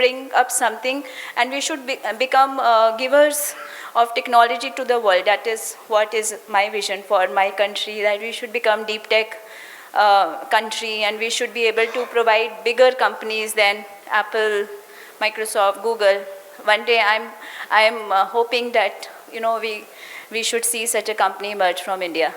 bring up something, and we should become givers of technology to the world. That is what is my vision for my country, that we should become DeepTech country, and we should be able to provide bigger companies than Apple, Microsoft, Google. One day I am hoping that we should see such a company emerge from India.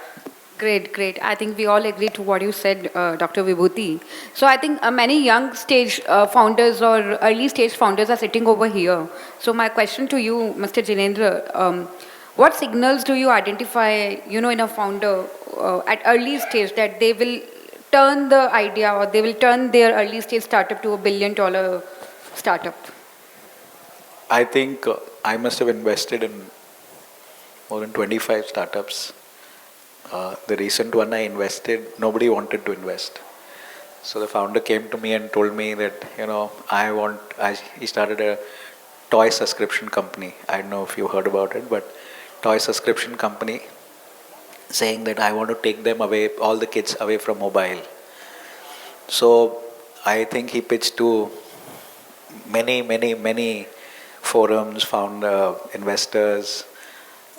Great, great. I think we all agree to what you said, Dr. Vibhuti. So I think many young stage founders or early stage founders are sitting over here. So my question to you, Mr. Jeenendra, what signals do you identify, in a founder at early stage that they will turn the idea or they will turn their early stage startup to $1 billion startup? I think I must have invested in more than 25 startups. The recent one I invested, nobody wanted to invest. So the founder came to me and told me that, he started a toy subscription company. I don't know if you heard about it, but toy subscription company, saying that I want to take them away, all the kids away from mobile. So I think he pitched to many forums, found investors,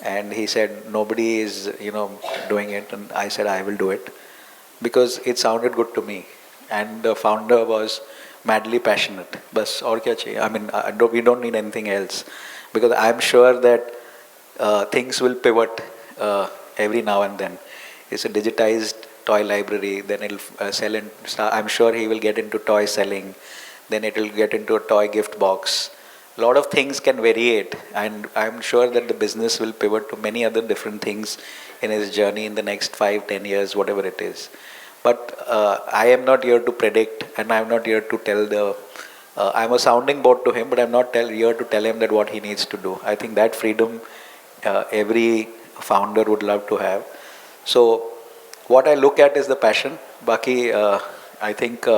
and he said nobody is doing it, and I said I will do it because it sounded good to me, and the founder was madly passionate. Bas aur kya chahiye? I mean, we don't need anything else, because I'm sure that things will pivot every now and then. It's a digitized toy library, then it'll sell in, I'm sure he will get into toy selling, then it will get into a toy gift box. A lot of things can variate, and I'm sure that the business will pivot to many other different things in his journey in the next 5-10 years, whatever it is. But I am not here to predict, and I'm not here to tell I'm a sounding board to him, but I'm not here to tell him that what he needs to do. I think that freedom every founder would love to have. So what I look at is the passion. Baki, I think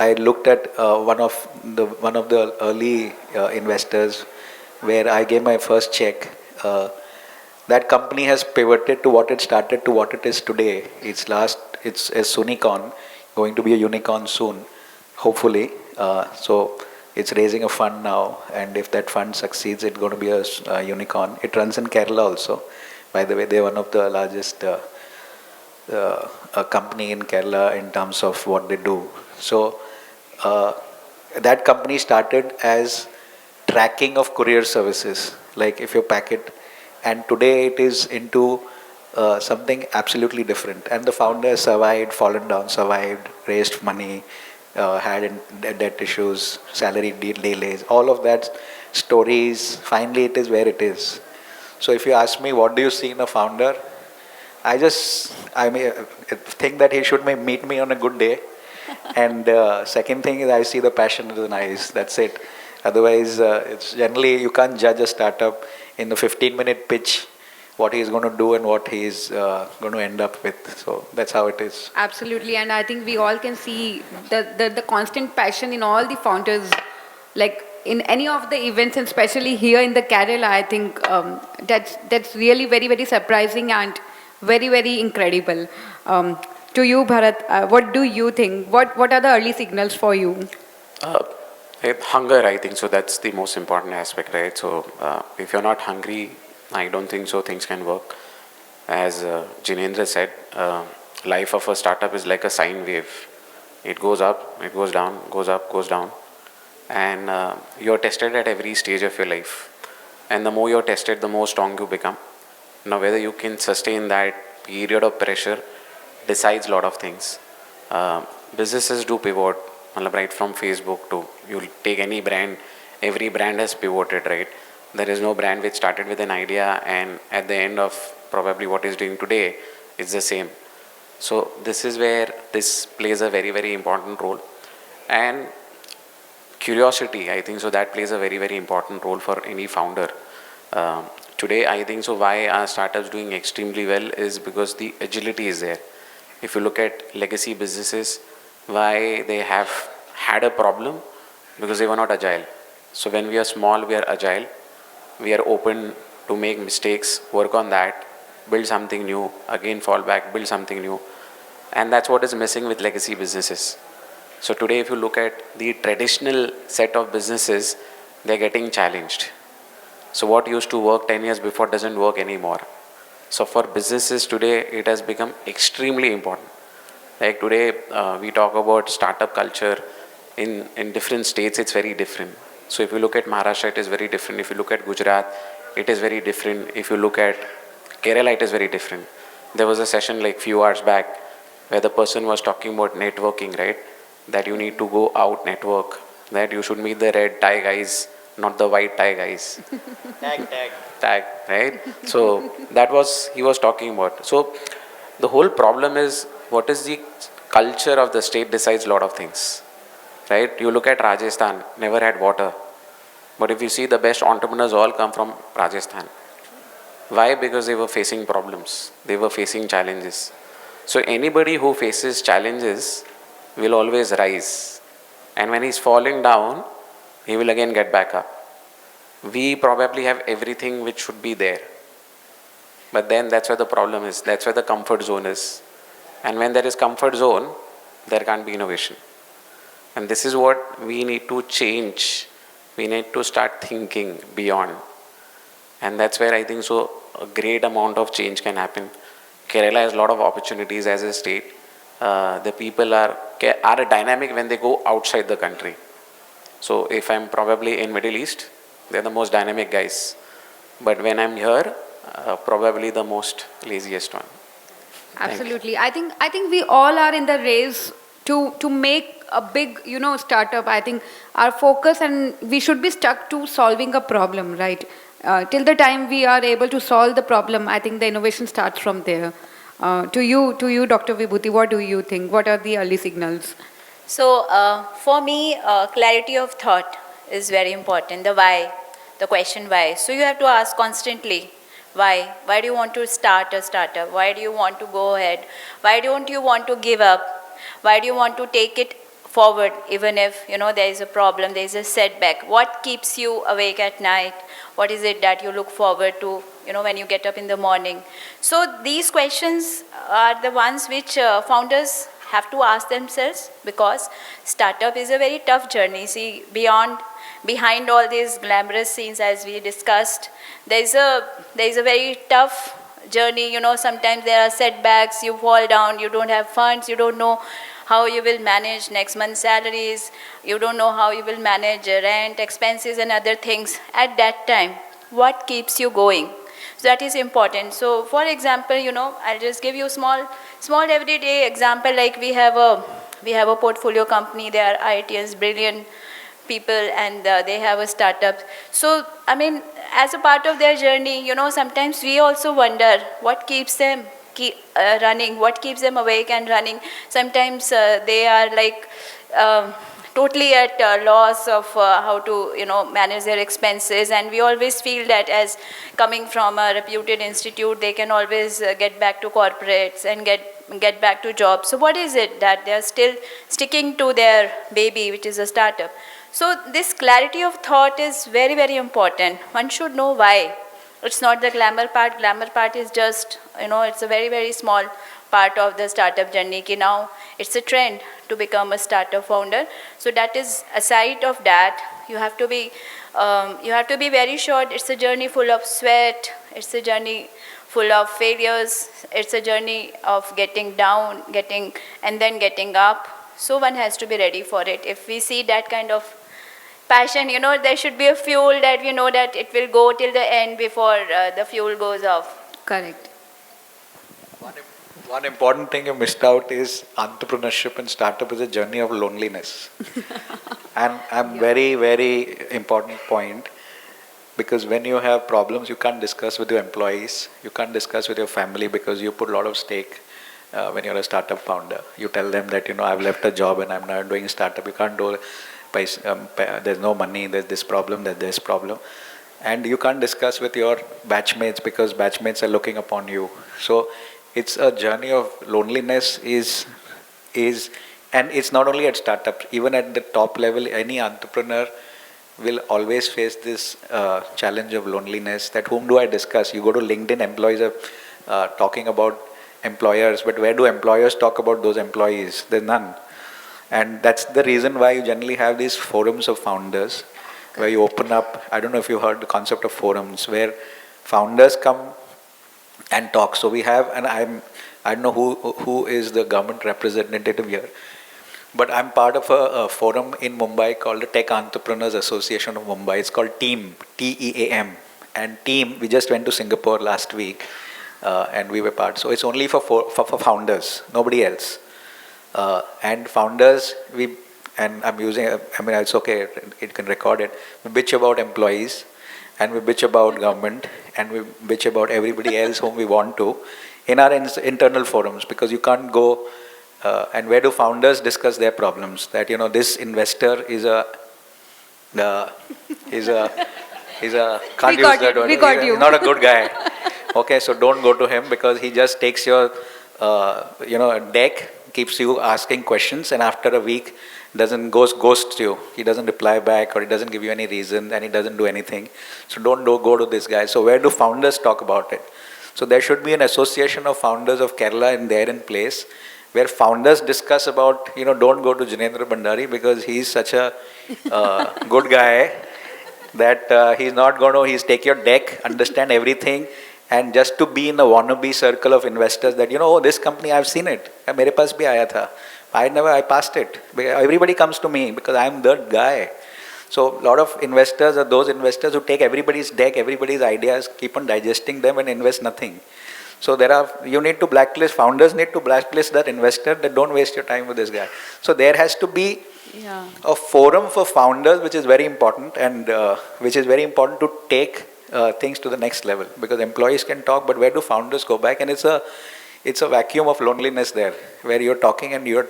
I looked at one of the early investors where I gave my first check. That company has pivoted to what it started to what it is today. It's a Sunicorn, going to be a unicorn soon, hopefully. So it's raising a fund now, and if that fund succeeds, it's going to be a unicorn. It runs in Kerala also. By the way, they're one of the largest company in Kerala in terms of what they do. So that company started as tracking of courier services, like if your packet, and today it is into something absolutely different. And the founder survived, fallen down, survived, raised money, had debt issues, salary delays, all of that stories. Finally, it is where it is. So if you ask me, what do you see in a founder? I think that he should meet me on a good day. And second thing is, I see the passion in his eyes. That's it. Otherwise, it's generally you can't judge a startup in the 15-minute pitch what he's going to do and what he's going to end up with. So that's how it is. Absolutely, and I think we all can see the constant passion in all the founders, like in any of the events, and especially here in the Kerala. I think that's really very, very surprising and very, very incredible. To you, Bharat, what do you think? What are the early signals for you? Hunger, I think. So that's the most important aspect, right? So if you're not hungry, I don't think so things can work. As Jeenendra said, life of a startup is like a sine wave. It goes up, it goes down, goes up, goes down. And you're tested at every stage of your life. And the more you're tested, the more strong you become. Now, whether you can sustain that period of pressure decides a lot of things. Businesses do pivot, right from Facebook to, you take any brand, every brand has pivoted, right? There is no brand which started with an idea and at the end of probably what is doing today is the same. So this is where this plays a very, very important role. And curiosity, I think so that plays a very, very important role for any founder. Today, I think so why our startups doing extremely well is because the agility is there. If you look at legacy businesses, why they have had a problem? Because they were not agile. So when we are small, we are agile. We are open to make mistakes, work on that, build something new, again fall back, build something new. And that's what is missing with legacy businesses. So today if you look at the traditional set of businesses, they're getting challenged. So what used to work 10 years before doesn't work anymore. So for businesses today, it has become extremely important. Like today, we talk about startup culture. In different states, it's very different. So if you look at Maharashtra, it is very different. If you look at Gujarat, it is very different. If you look at Kerala, it is very different. There was a session like few hours back where the person was talking about networking, right? That you need to go out network, that you should meet the red tie guys, not the white tie guys. Tag, right? So that was, he was talking about. So the whole problem is, what is the culture of the state decides a lot of things, right? You look at Rajasthan, never had water. But if you see, the best entrepreneurs all come from Rajasthan. Why? Because they were facing problems. They were facing challenges. So anybody who faces challenges will always rise. And when he's falling down, he will again get back up. We probably have everything which should be there. But then that's where the problem is. That's where the comfort zone is. And when there is comfort zone, there can't be innovation. And this is what we need to change. We need to start thinking beyond. And that's where I think so a great amount of change can happen. Kerala has a lot of opportunities as a state. The people are dynamic when they go outside the country. So if I'm probably in Middle East, they're the most dynamic guys. But when I'm here, probably the most laziest one. Absolutely. I think we all are in the race to make a big, startup. I think our focus, and we should be stuck to solving a problem, right? Till the time we are able to solve the problem, I think the innovation starts from there. To you, Dr. Vibhuti, what do you think? What are the early signals? So for me, clarity of thought is very important. The why, the question why. So you have to ask constantly, why? Why do you want to start a startup? Why do you want to go ahead? Why don't you want to give up? Why do you want to take it forward even if there is a problem, there is a setback? What keeps you awake at night? What is it that you look forward to when you get up in the morning? So these questions are the ones which founders have to ask themselves, because startup is a very tough journey. See, behind all these glamorous scenes, as we discussed, there is a very tough journey. Sometimes there are setbacks, you fall down, you don't have funds, you don't know how you will manage next month's salaries, you don't know how you will manage rent, expenses and other things. At that time, what keeps you going? So that is important. So for example, I'll just give you a small everyday example. Like we have a portfolio company, they are IITians, brilliant people, and they have a startup. So, I mean, as a part of their journey, sometimes we also wonder what keeps them running, what keeps them awake and running. Sometimes they are like totally at loss of how to manage their expenses, and we always feel that as coming from a reputed institute, they can always get back to corporates and get back to jobs. So what is it that they are still sticking to their baby, which is a startup? So this clarity of thought is very, very important. One should know why. It's not the glamour part. Glamour part is just, it's a very, very small part of the startup journey. Now it's a trend to become a startup founder. So that is, aside of that, you have to be very sure it's a journey full of sweat. It's a journey full of failures. It's a journey of getting down, and then getting up. So one has to be ready for it. If we see that kind of passion, there should be a fuel that that it will go till the end before the fuel goes off. Correct. One important thing you missed out is entrepreneurship and startup is a journey of loneliness. And very, very important point, because when you have problems, you can't discuss with your employees, you can't discuss with your family, because you put a lot of stake when you're a startup founder. You tell them that, I've left a job and I'm not doing startup. You can't do there's no money, there's this problem, there's this problem. And you can't discuss with your batchmates because batchmates are looking upon you. So it's a journey of loneliness and it's not only at startups, even at the top level, any entrepreneur will always face this challenge of loneliness, that whom do I discuss? You go to LinkedIn, employees are talking about employers, but where do employers talk about those employees? There's none. And that's the reason why you generally have these forums of founders, where you open up. I don't know if you heard the concept of forums, where founders come and talk. So we have, and I don't know who is the government representative here, but I'm part of a forum in Mumbai called the Tech Entrepreneurs Association of Mumbai. It's called TEAM, TEAM. And TEAM, we just went to Singapore last week, and we were part. So it's only for founders, nobody else. And founders, I'm using, it's okay, it can record it. We bitch about employees, and we bitch about government, and we bitch about everybody else whom we want to in our internal forums, because you can't go. And where do founders discuss their problems? That, this investor is a can't use that word. He's not a good guy. Okay, so don't go to him, because he just takes your, deck, keeps you asking questions, and after a week ghosts you. He doesn't reply back, or he doesn't give you any reason, and he doesn't do anything. So don't go to this guy. So where do founders talk about it? So there should be an association of founders of Kerala in place, where founders discuss about, don't go to Jeenendra Bhandari, because he's such a good guy that he's take your deck, understand everything, and just to be in the wannabe circle of investors that, this company, I've seen it. Mere paas bhi aaya tha. I passed it. Everybody comes to me because I'm the guy. So a lot of investors are those investors who take everybody's deck, everybody's ideas, keep on digesting them and invest nothing. So you need to blacklist, founders need to blacklist that investor, that don't waste your time with this guy. So there has to be a forum for founders, which is very important, and which is very important to take things to the next level, because employees can talk, but where do founders go back? And it's a vacuum of loneliness there, where you're talking and you're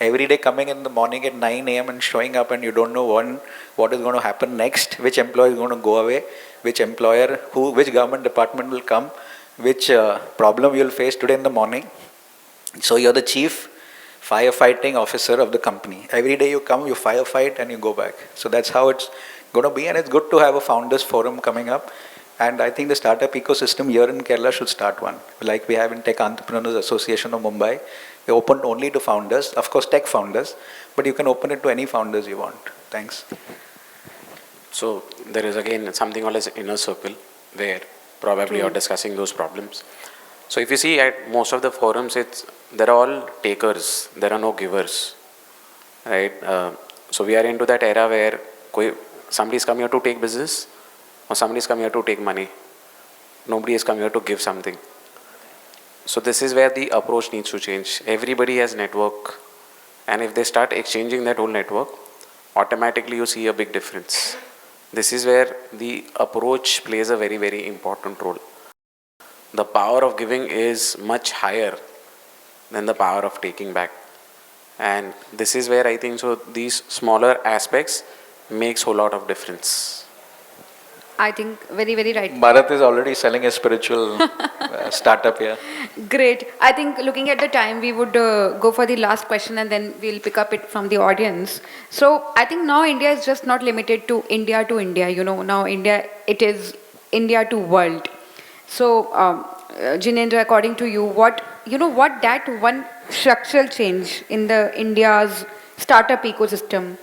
every day coming in the morning at 9 a.m. and showing up, and you don't know what is going to happen next, which employee is going to go away, which government department will come, which problem you'll face today in the morning. So you're the chief firefighting officer of the company. Every day you come, you firefight, and you go back. So that's how it's going to be, and it's good to have a founders forum coming up. And I think the startup ecosystem here in Kerala should start one, like we have in Tech Entrepreneurs Association of Mumbai. We open only to founders, of course tech founders, but you can open it to any founders you want. Thanks. So there is again something called as inner circle, where probably you're discussing those problems. So if you see at most of the forums, they're all takers, there are no givers, right? So we are into that era where somebody's come here to take business, or somebody's come here to take money. Nobody has come here to give something. So this is where the approach needs to change. Everybody has network, and if they start exchanging that whole network, automatically you see a big difference. This is where the approach plays a very, very important role. The power of giving is much higher than the power of taking back. And this is where I think so these smaller aspects makes a whole lot of difference. I think very, very right. Bharat is already selling a spiritual startup here. Great. I think looking at the time, we would go for the last question, and then we'll pick up it from the audience. So I think now India is just not limited to India. Now it is India to world. So Jeenendra, according to you, what that one structural change in the India's startup ecosystem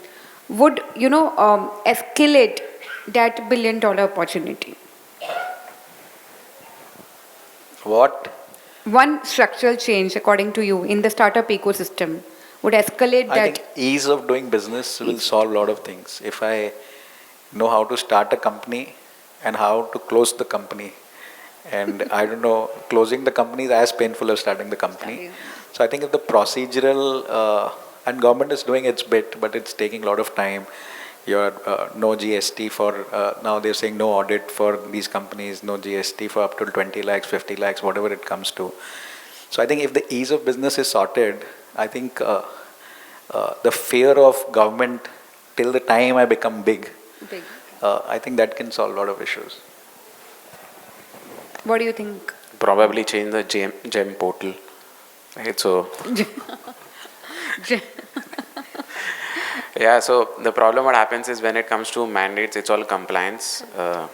would escalate that billion-dollar opportunity? What? One structural change, according to you, in the startup ecosystem would escalate that. I think ease of doing business will solve a lot of things. If I know how to start a company and how to close the company, and I don't know, closing the company is as painful as starting the company. So I think if the procedural, and government is doing its bit, but it's taking a lot of time. No GST for, now they're saying no audit for these companies, no GST for up to 20 lakhs, 50 lakhs, whatever it comes to. So I think if the ease of business is sorted, I think the fear of government till the time I become big. I think that can solve a lot of issues. What do you think? Probably change the GEM portal. Right, so yeah, so the problem what happens is when it comes to mandates, it's all compliance. But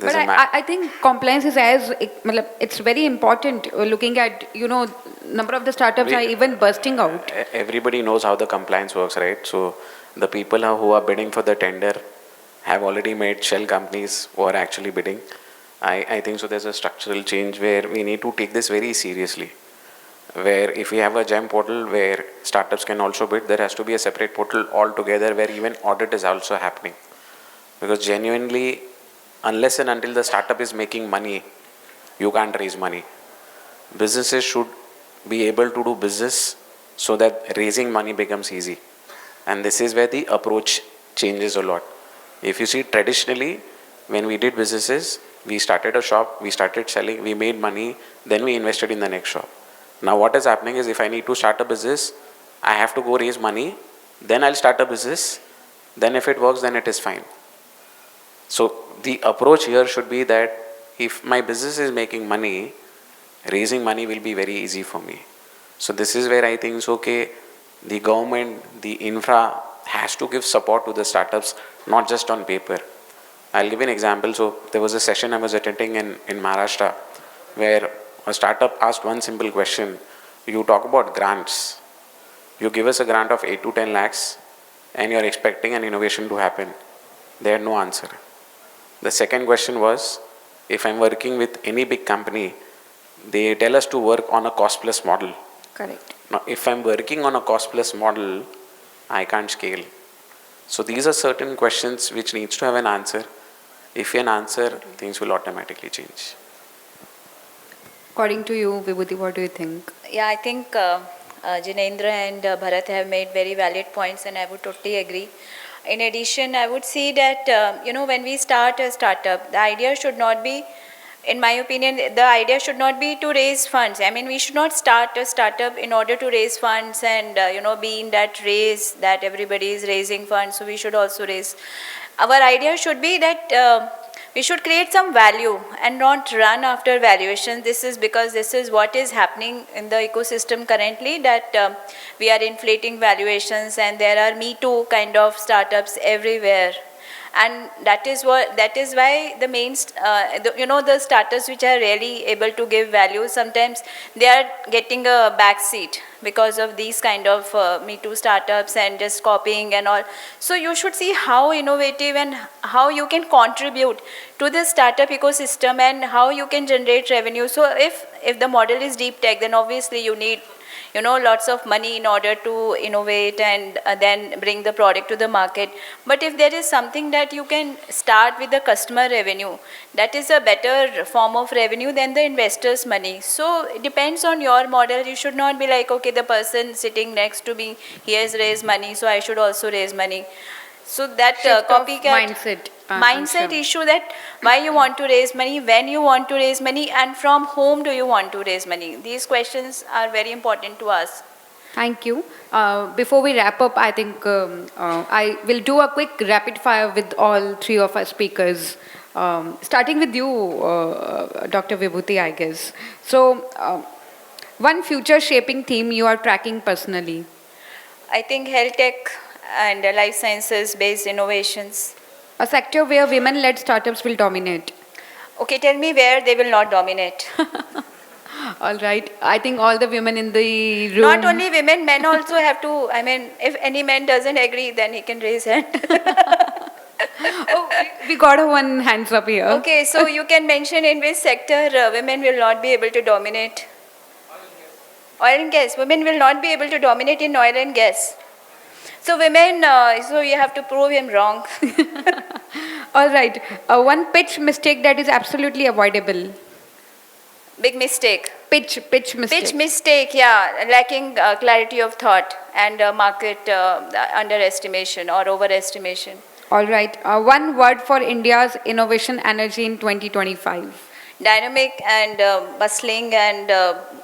I think compliance is it's very important. Looking at number of the startups are even bursting out. Everybody knows how the compliance works, right? So the people who are bidding for the tender have already made shell companies who are actually bidding. I think so there's a structural change where we need to take this very seriously. Where if we have a GEM portal where startups can also bid, there has to be a separate portal altogether where even audit is also happening. Because genuinely, unless and until the startup is making money, you can't raise money. Businesses should be able to do business so that raising money becomes easy. And this is where the approach changes a lot. If you see traditionally, when we did businesses, we started a shop, we started selling, we made money, then we invested in the next shop. Now what is happening is if I need to start a business, I have to go raise money, then I'll start a business, then if it works, then it is fine. So the approach here should be that if my business is making money, raising money will be very easy for me. So this is where I think it's okay, the government, the infra has to give support to the startups, not just on paper. I'll give an example. So there was a session I was attending in Maharashtra where a startup asked one simple question. You talk about grants. You give us a grant of 8 to 10 lakhs and you're expecting an innovation to happen. They had no answer. The second question was, if I'm working with any big company, they tell us to work on a cost plus model. Correct. Now, if I'm working on a cost plus model, I can't scale. So these are certain questions which needs to have an answer. If you have an answer, things will automatically change. According to you, Vibhuti, what do you think? Yeah, I think Jeenendra and Bharat have made very valid points, and I would totally agree. In addition, I would say that, when we start a startup, the idea should not be, in my opinion, the idea should not be to raise funds. I mean, we should not start a startup in order to raise funds and, be in that race that everybody is raising funds, so we should also raise. Our idea should be that we should create some value and not run after valuation. This is because this is what is happening in the ecosystem currently, that we are inflating valuations and there are Me Too kind of startups everywhere. And that is why the main, the startups which are really able to give value, sometimes they are getting a backseat because of these kind of Me Too startups and just copying and all. So you should see how innovative and how you can contribute to the startup ecosystem and how you can generate revenue. So if the model is deep tech, then obviously you need lots of money in order to innovate and then bring the product to the market. But if there is something that you can start with the customer revenue, that is a better form of revenue than the investor's money. So it depends on your model. You should not be like, okay, the person sitting next to me, he has raised money, so I should also raise money. So that copycat mindset issue, that why you want to raise money, when you want to raise money, and from whom do you want to raise money. These questions are very important to us. Thank you. Before we wrap up, I think I will do a quick rapid fire with all three of our speakers. Starting with you, Dr. Vibhuti, I guess. So, one future shaping theme you are tracking personally? I think health tech and life sciences based innovations. A sector where women-led startups will dominate. Okay, tell me where they will not dominate. All right. I think all the women in the room. Not only women, men also have to. I mean, if any man doesn't agree, then he can raise hand. Oh, we got a one hands up here. Okay, so you can mention in which sector women will not be able to dominate. Oil and gas. Women will not be able to dominate in oil and gas. So women, so you have to prove him wrong. All right. One pitch mistake that is absolutely avoidable. Big mistake. Pitch mistake. Pitch mistake, yeah. Lacking clarity of thought and market underestimation or overestimation. All right. One word for India's innovation energy in 2025. Dynamic and bustling and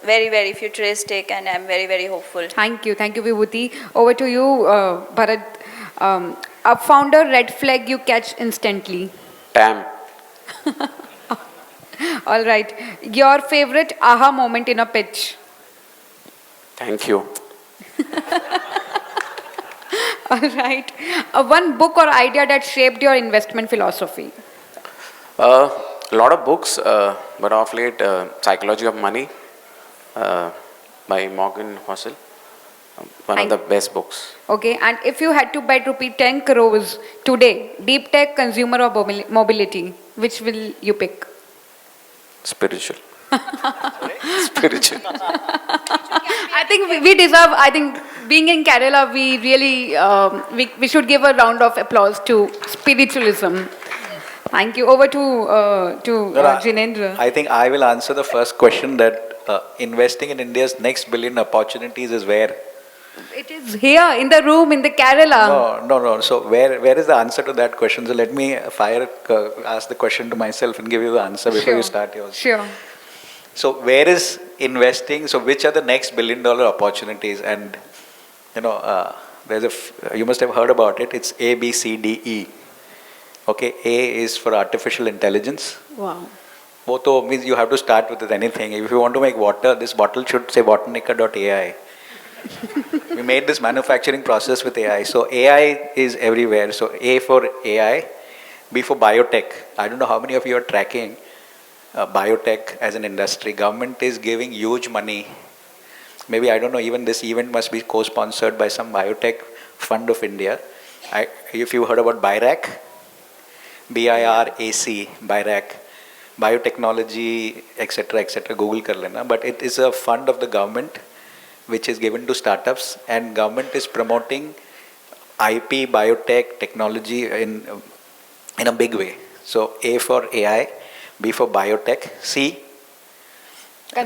very, very futuristic, and I'm very, very hopeful. Thank you. Thank you, Vibhuti. Over to you, Bharat. A founder red flag you catch instantly. Damn. All right. Your favorite aha moment in a pitch. Thank you. All right. One book or idea that shaped your investment philosophy. A lot of books, but of late, Psychology of Money, by Morgan Housel. One Thank- of the best books. Okay, and if you had to bet rupee 10 crores today, deep tech, consumer or mobility, which will you pick? Spiritual. Spiritual. I think we deserve, I think being in Kerala, we really, we should give a round of applause to spiritualism. Thank you. Over to Jeenendra. I think I will answer the first question that investing in India's next billion opportunities is where? It is here in the room in the Kerala. No. So where is the answer to that question? So let me ask the question to myself and give you the answer before you start yours. Sure. So where is investing? So which are the next billion-dollar opportunities? And you must have heard about it. It's A, B, C, D, E. Okay, A is for artificial intelligence. Wow. Both means you have to start with anything. If you want to make water, this bottle should say botanica.ai. We made this manufacturing process with AI. So AI is everywhere. So A for AI, B for biotech. I don't know how many of you are tracking biotech as an industry. Government is giving huge money. Maybe, I don't know, even this event must be co-sponsored by some biotech fund of India. If you heard about BIRAC, BIRAC, BIRAC, biotechnology, etc., Google kar lena. But it is a fund of the government which is given to startups, and government is promoting IP, biotech, technology in a big way. So A for AI, B for biotech, C.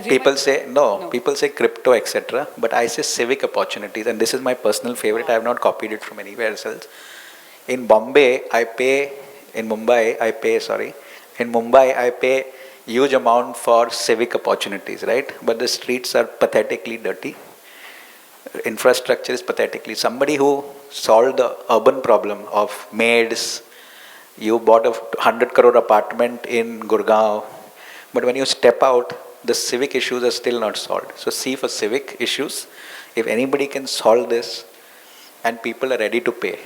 People say no, people say crypto, etc. But I say civic opportunities, and this is my personal favorite. I have not copied it from anywhere else. In Mumbai, I pay huge amount for civic opportunities, right? But the streets are pathetically dirty. Infrastructure is pathetically. Somebody who solved the urban problem of maids, you bought a 100 crore apartment in Gurgaon, but when you step out, the civic issues are still not solved. So C for civic issues. If anybody can solve this, and people are ready to pay,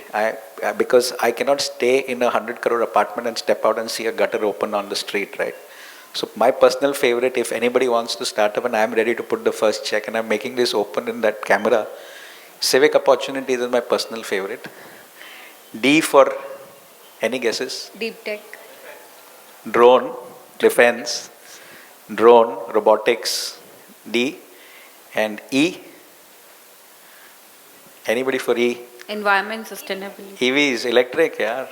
because I cannot stay in a 100 crore apartment and step out and see a gutter open on the street, right? So my personal favorite, if anybody wants to start up and I am ready to put the first check and I'm making this open in that camera, civic opportunities is my personal favorite. D for, any guesses? Deep tech. Drone, defense, drone, robotics, D. And E? Anybody for E? Environment sustainability. EV is electric, yeah.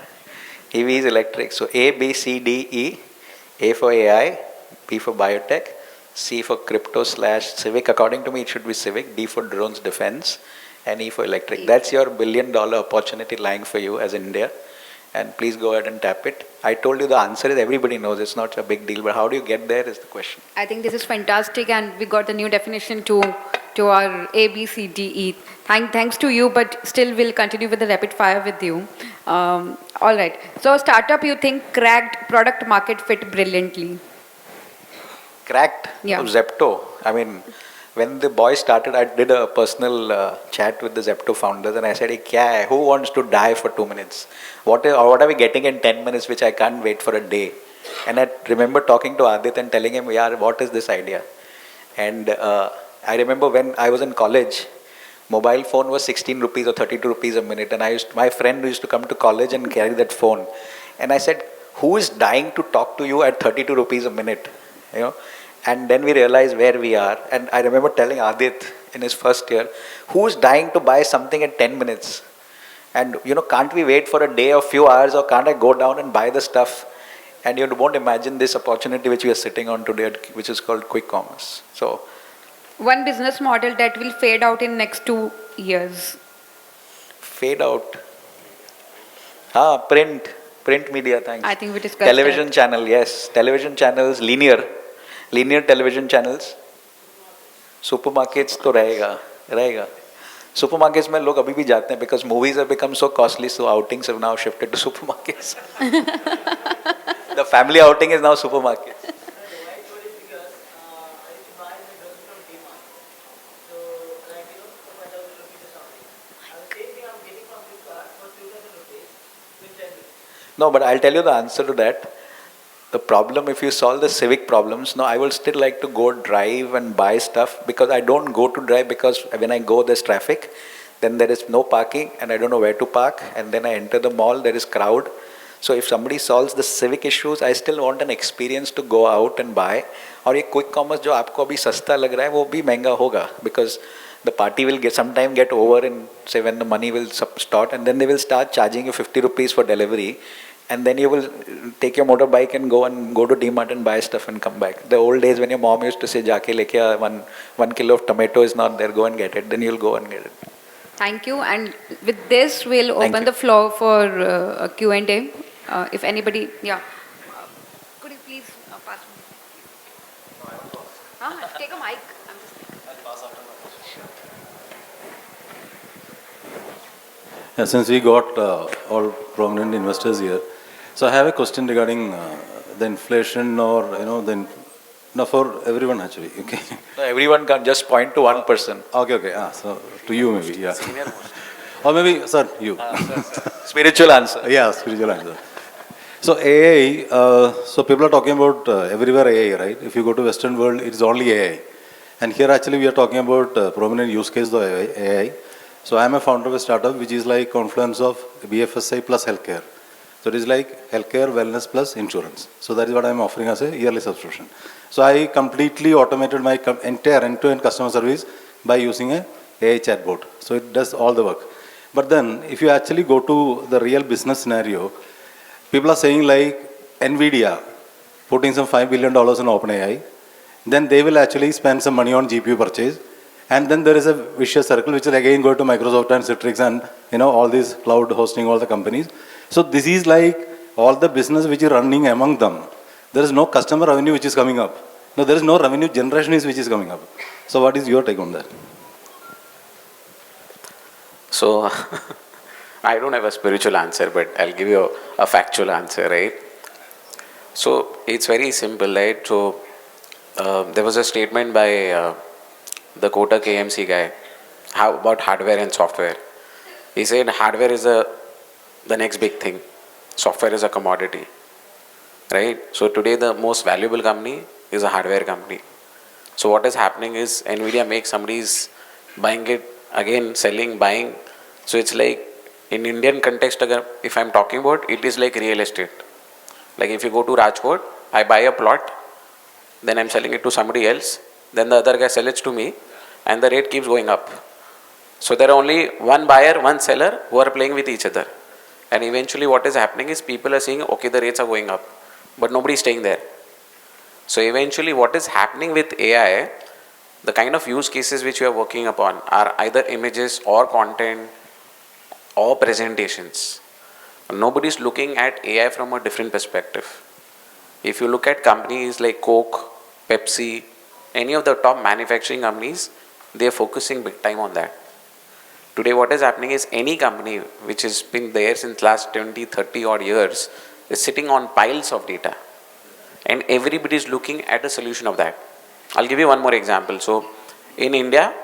EV is electric. So A, B, C, D, E. A for AI, B for biotech, C for crypto/civic. According to me, it should be civic. D for drones, defense, and E for electric. That's your billion-dollar opportunity lying for you as India. And please go ahead and tap it. I told you the answer is everybody knows. It's not a big deal. But how do you get there is the question. I think this is fantastic, and we got the new definition to our A, B, C, D, E. Thanks to you, but still we'll continue with the rapid fire with you. All right. So startup you think cracked product market fit brilliantly? Cracked? Yeah. Oh, Zepto. I mean, when the boy started, I did a personal chat with the Zepto founders and I said, hey, kya hai? Who wants to die for 2 minutes? What are we getting in 10 minutes which I can't wait for a day? And I remember talking to Adit and telling him, yaar, what is this idea? And I remember when I was in college, mobile phone was 16 rupees or 32 rupees a minute, and my friend used to come to college and carry that phone, and I said, who is dying to talk to you at 32 rupees a minute? And then we realized where we are, and I remember telling Adit in his first year, who is dying to buy something at 10 minutes? And can't we wait for a day or few hours, or can't I go down and buy the stuff? And you won't imagine this opportunity which we are sitting on today, which is called quick commerce. So one business model that will fade out in next 2 years. Fade out. Print media, thanks. I think we discussed television channel, yes. Television channels, linear television channels. Supermarkets to rahega. Supermarkets mein log abhi bhi jate hain because movies have become so costly, so outings have now shifted to supermarkets. The family outing is now supermarkets. No, but I'll tell you the answer to that. the problem, if you solve the civic problems, no, I will still like to go drive and buy stuff, because I don't go to drive because when I go there's traffic, then there is no parking and I don't know where to park, and then I enter the mall, there is crowd. So if somebody solves the civic issues, I still want an experience to go out and buy. और ये quick commerce जो आपको अभी सस्ता लग रहा है वो भी महंगा होगा, because the party will sometime get over, and say when the money will start, and then they will start charging you 50 rupees for delivery, and then you will take your motorbike and go to DMart and buy stuff and come back. The old days when your mom used to say, "Jaake leke aa, one kilo of tomato is not there, go and get it," then you'll go and get it. Thank you. And with this, we'll open the floor for a Q&A. If anybody, yeah. Could you please pass me? Take a mic. Since we got all prominent investors here, so I have a question regarding the inflation, or no, for everyone actually. Okay. So everyone can just point to one person. Okay. So to you maybe, yeah. Or maybe, sir, you. Spiritual answer. Yeah, spiritual answer. So AI, so people are talking about everywhere AI, right? If you go to Western world, it's only AI. And here actually we are talking about prominent use case of AI. So I am a founder of a startup which is like confluence of BFSI plus healthcare. So it is like healthcare, wellness plus insurance. So that is what I am offering as a yearly subscription. So I completely automated my entire end-to-end customer service by using a AI chatbot. So it does all the work. But then if you actually go to the real business scenario, people are saying like NVIDIA putting some $5 billion in OpenAI, then they will actually spend some money on GPU purchase. And then there is a vicious circle which will again go to Microsoft and Citrix and all these cloud hosting, all the companies. So this is like all the business which is running among them. There is no customer revenue which is coming up. No, there is no revenue generation which is coming up. So what is your take on that? So I don't have a spiritual answer, but I'll give you a factual answer, right? So it's very simple, right? So there was a statement by the Kotak AMC guy about hardware and software. He said hardware is the next big thing. Software is a commodity, right? So today the most valuable company is a hardware company. So what is happening is NVIDIA makes somebody's buying it, again selling, buying. So it's like in Indian context, if I'm talking about, it is like real estate. Like if you go to Rajkot, I buy a plot, then I'm selling it to somebody else, then the other guy sells it to me, and the rate keeps going up. So there are only one buyer, one seller who are playing with each other. And eventually what is happening is people are saying, okay, the rates are going up, but nobody is staying there. So eventually what is happening with AI, the kind of use cases which we are working upon are either images or content or presentations. Nobody is looking at AI from a different perspective. If you look at companies like Coke, Pepsi, any of the top manufacturing companies, they are focusing big time on that. Today what is happening is any company which has been there since last 20, 30 odd years is sitting on piles of data. And everybody is looking at a solution of that. I'll give you one more example. So in India,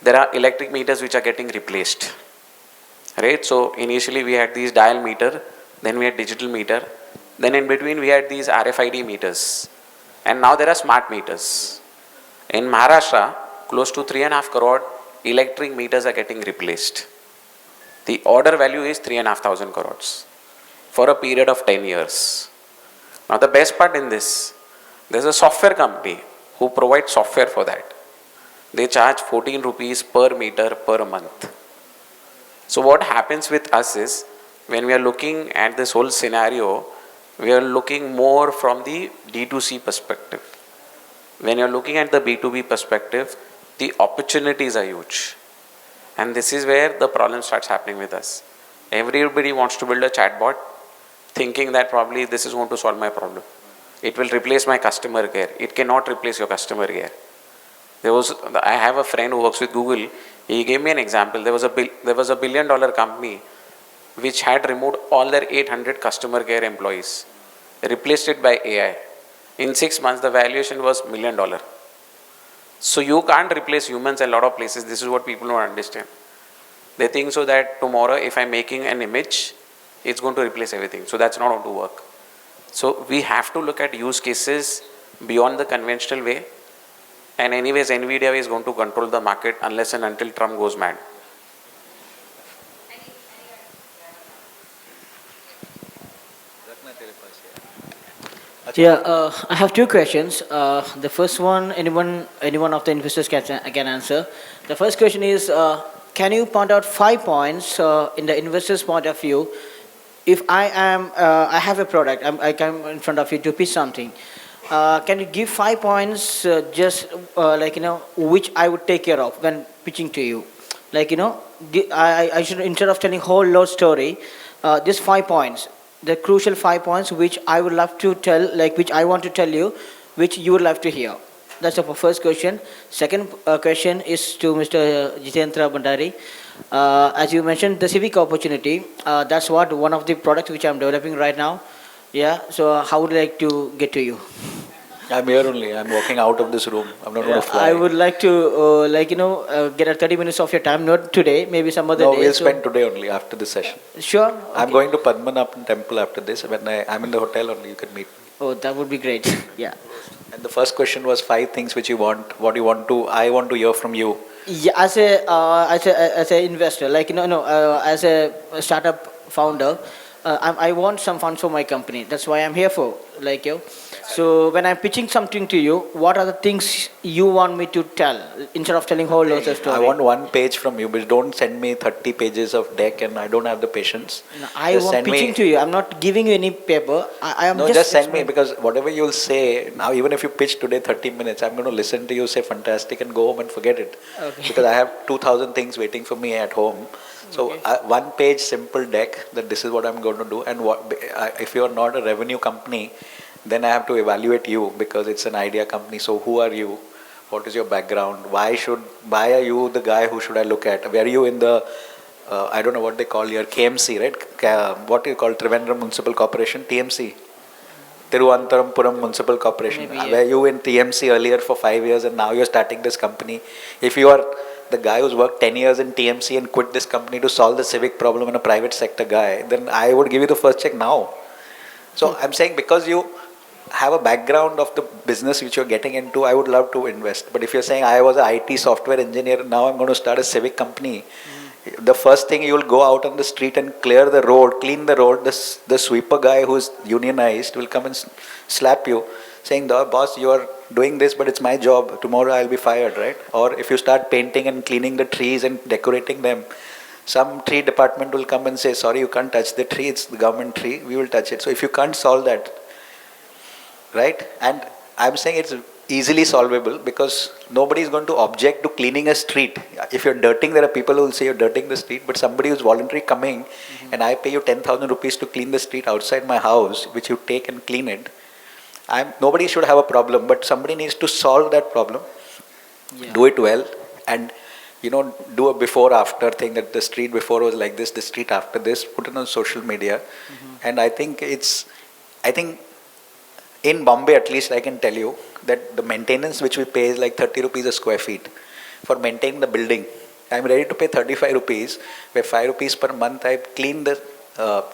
there are electric meters which are getting replaced. Right? So initially we had these dial meter, then we had digital meter, then in between we had these RFID meters. And now there are smart meters. In Maharashtra, close to 3.5 crore electric meters are getting replaced. The order value is 3,500 crores for a period of 10 years. Now the best part in this, there's a software company who provides software for that. They charge 14 rupees per meter per month. So what happens with us is, when we are looking at this whole scenario, we are looking more from the D2C perspective. When you are looking at the B2B perspective, the opportunities are huge. And this is where the problem starts happening with us. Everybody wants to build a chatbot, thinking that probably this is going to solve my problem. It will replace my customer care. It cannot replace your customer care. I have a friend who works with Google. He gave me an example. There was a $1 billion company which had removed all their 800 customer care employees, replaced it by AI. In 6 months, the valuation was $1 million. So you can't replace humans in a lot of places. This is what people don't understand. They think so that tomorrow if I'm making an image, it's going to replace everything. So that's not going to work. So we have to look at use cases beyond the conventional way. And anyways, NVIDIA is going to control the market unless and until Trump goes mad. Yeah, I have two questions. The first one, anyone of the investors can answer. The first question is, can you point out 5 points in the investor's point of view? If I have a product, I come in front of you to pitch something. Can you give 5 points, just which I would take care of when pitching to you? I should, instead of telling whole load story, just 5 points. The crucial 5 points which I would love to tell, which I want to tell you, which you would love to hear. That's the first question. Second question is to Mr. Jeenendra Bhandari. As you mentioned, the civic opportunity, that's one of the products which I'm developing right now. Yeah, so how would you like to get to you? I'm here only. I'm walking out of this room. I'm not going to fly. I would like to, get a 30 minutes of your time, not today, maybe some other day. No, we'll spend today only after this session. Sure. I'm going to Padmanabhan temple after this. When I'm in the hotel only, you can meet me. Oh, that would be great. Yeah. And the first question was 5 things which you want, I want to hear from you. Yeah, as a investor, as a startup founder, I want some funds for my company. That's why I'm here for, So when I'm pitching something to you, what are the things you want me to tell instead of telling whole lots of story? I want 1 page from you, but don't send me 30 pages of deck, and I don't have the patience. No, I want pitching to you. I'm not giving you any paper. I am just send me, because whatever you'll say now, even if you pitch today 30 minutes, I'm going to listen to you say fantastic and go home and forget it. Okay. Because I have 2,000 things waiting for me at home. So 1 page simple deck that this is what I'm going to do, and if you are not a revenue company, then I have to evaluate you, because it's an idea company. So who are you? What is your background? Why are you the guy who should I look at? Were you in the I don't know what they call here, KMC, right? What do you call Trivandrum Municipal Corporation? TMC, Tiruvananthapuram Municipal Corporation. Maybe, yeah. Were you in TMC earlier for 5 years and now you're starting this company? If you are the guy who's worked 10 years in TMC and quit this company to solve the civic problem in a private sector guy, then I would give you the first check now. So I'm saying, because you have a background of the business which you're getting into, I would love to invest. But if you're saying I was an IT software engineer, now I'm going to start a civic company, the first thing you will go out on the street and clear the road, clean the road, the sweeper guy who's unionized will come and slap you, saying, boss, you are doing this, but it's my job. Tomorrow I'll be fired, right? Or if you start painting and cleaning the trees and decorating them, some tree department will come and say, sorry, you can't touch the tree. It's the government tree. We will touch it. So if you can't solve that, right? And I'm saying it's easily solvable, because nobody is going to object to cleaning a street. If you're dirting, there are people who will say you're dirting the street, but somebody who's voluntarily coming and I pay you 10,000 rupees to clean the street outside my house, which you take and clean it, nobody should have a problem, but somebody needs to solve that problem, do it well, and do a before after thing, that the street before was like this, the street after this, put it on social media. And I think in Bombay, at least, I can tell you that the maintenance which we pay is like 30 rupees a square feet for maintaining the building. I'm ready to pay 35 rupees, where 5 rupees per month I clean the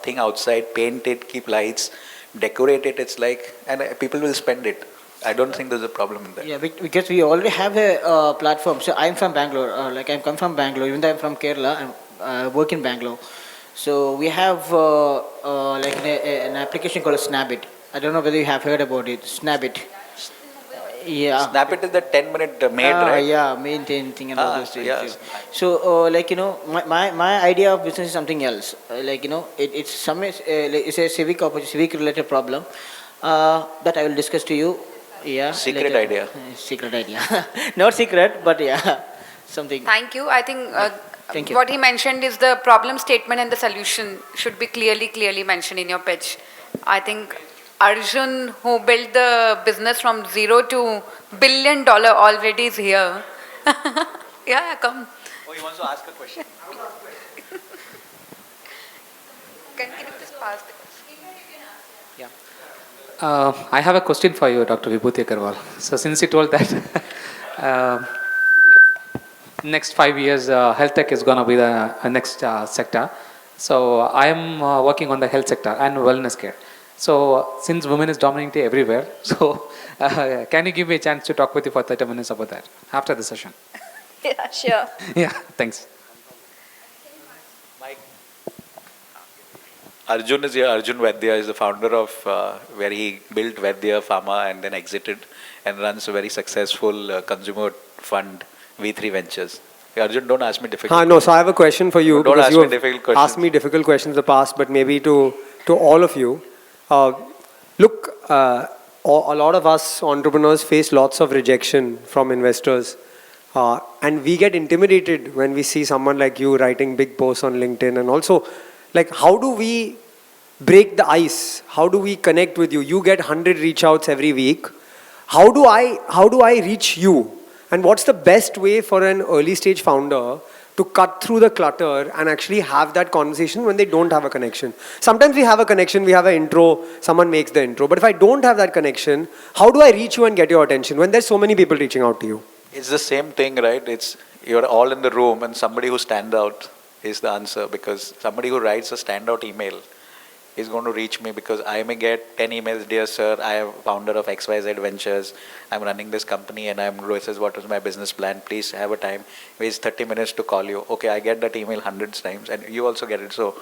thing outside, paint it, keep lights, decorate it. It's like, and people will spend it. I don't think there's a problem in that. Yeah, because we already have a platform. So I'm from Bangalore. I come from Bangalore. Even though I'm from Kerala, I work in Bangalore. So we have an application called Snapit. I don't know whether you have heard about it. Snapit. Yeah. Snapit is the 10-minute maid, right? Yeah, maintain thing and all those things. Yes. So, my idea of business is something else. It's a civic related problem that I will discuss to you. Yeah. Secret idea. Secret idea. Not secret, but yeah, something. Thank you. I think Thank you. what he mentioned is the problem statement and the solution should be clearly mentioned in your pitch. I think Arjun, who built the business from $0 to $1 billion already, is here. Yeah, come. Oh, he wants to ask a question. Can you just pass the question? I have a question for you, Dr. Vibhuti Aggarwal. So since you told that next 5 years, health tech is going to be the next sector. So I am working on the health sector and wellness care. So since women is dominating everywhere, so can you give me a chance to talk with you for 30 minutes about that after the session? Yeah, sure. Yeah, thanks. Arjun is here. Arjun Vaidya is the founder of where he built Vaidya Pharma and then exited and runs a very successful consumer fund, V3 Ventures. Hey, Arjun, don't ask me difficult No, so I have a question for you. Don't because ask you me have difficult questions. asked me difficult questions in the past, but maybe to all of you. Look, a lot of us entrepreneurs face lots of rejection from investors. And we get intimidated when we see someone like you writing big posts on LinkedIn. And also, like, how do we break the ice? How do we connect with you? You get 100 reach outs every week. How do I reach you? And what's the best way for an early stage founder to cut through the clutter and actually have that conversation when they don't have a connection? Sometimes we have a connection, we have an intro, someone makes the intro. But if I don't have that connection, how do I reach you and get your attention when there's so many people reaching out to you? It's the same thing, right? It's you're all in the room and somebody who stands out is the answer, because somebody who writes a standout email is going to reach me because I may get 10 emails, dear sir, I am founder of XYZ Ventures, I'm running this company and this is what was my business plan, please have a time, waste 30 minutes to call you. Okay, I get that email hundreds times and you also get it. So,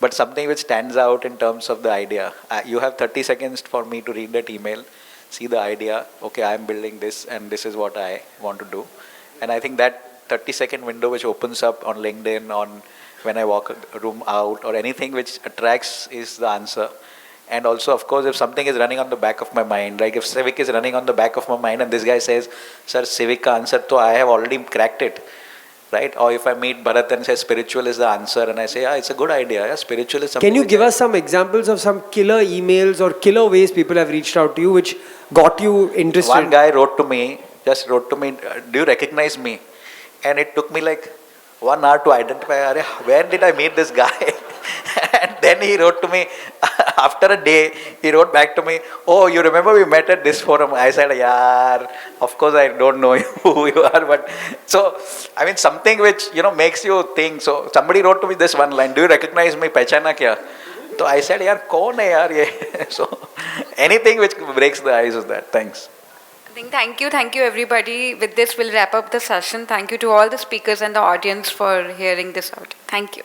but something which stands out in terms of the idea, you have 30 seconds for me to read that email, see the idea, okay, I'm building this and this is what I want to do. And I think that 30-second window which opens up on LinkedIn, on when I walk a room out or anything which attracts is the answer. And also, of course, if something is running on the back of my mind, like if Civic is running on the back of my mind and this guy says, sir, Civic ka answer, to I have already cracked it, right? Or if I meet Bharat and says spiritual is the answer and I say, yeah, it's a good idea, yeah, spiritual is something. Can you give us some examples of some killer emails or killer ways people have reached out to you which got you interested? One guy wrote to me, do you recognize me? And it took me like 1 hour to identify, where did I meet this guy? And then he wrote to me, after a day, he wrote back to me, oh, you remember we met at this forum? I said, yeah, of course I don't know who you are. But so, I mean, something which, makes you think. So somebody wrote to me this one line, do you recognize me? Pehchana kya? So I said, yaar, kaun hai yaar ye? So anything which breaks the ice is that. Thanks. I think thank you everybody. With this, we'll wrap up the session. Thank you to all the speakers and the audience for hearing this out. Thank you.